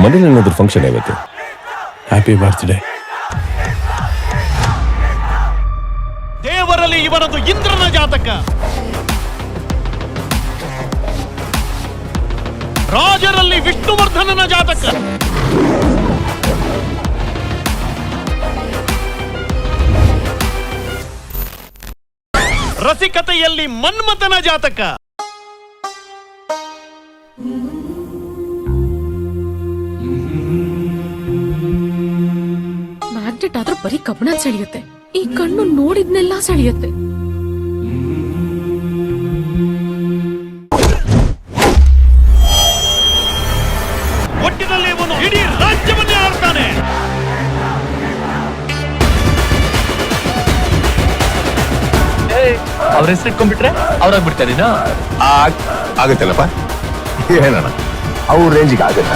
ಮನೇಲಿ ಏನಾದ್ರು ಫಂಕ್ಷನ್ ಇವತ್ತು? Happy birthday. ದೇವರಲ್ಲಿ ಇವನದು ಇಂದ್ರನ ಜಾತಕ, ರಾಜರಲ್ಲಿ ವಿಷ್ಣುವರ್ಧನನ ಜಾತಕ, ರಸಿಕತೆಯಲ್ಲಿ ಮನ್ಮಥನ ಜಾತಕ. ಮ್ಯಾಗ್ನೆಟ್ ಆದ್ರೂ ಬರೀ ಕಬ್ಬಣ ಸೆಳೆಯುತ್ತೆ, ಈ ಕಣ್ಣು ನೋಡಿದ್ನೆಲ್ಲ ಸೆಳೆಯುತ್ತೆ. ಒಟ್ಟಿನಲ್ಲಿ ಇವನು ಇಡೀ ರಾಜ್ಯವನ್ನೇ ಆಳ್ತಾನೆ. ಅವ್ರ ಹೆಸರು ಇಟ್ಕೊಂಡ್ಬಿಟ್ರೆ ಅವ್ರಾಗ್ಬಿಡ್ತಾನೇನಾ? ಆಗತ್ತಲ್ಲಪ್ಪ, ಏನಣ್ಣ ಅವ್ರ ರೇಂಜಿಗೆ ಆಗತ್ತ.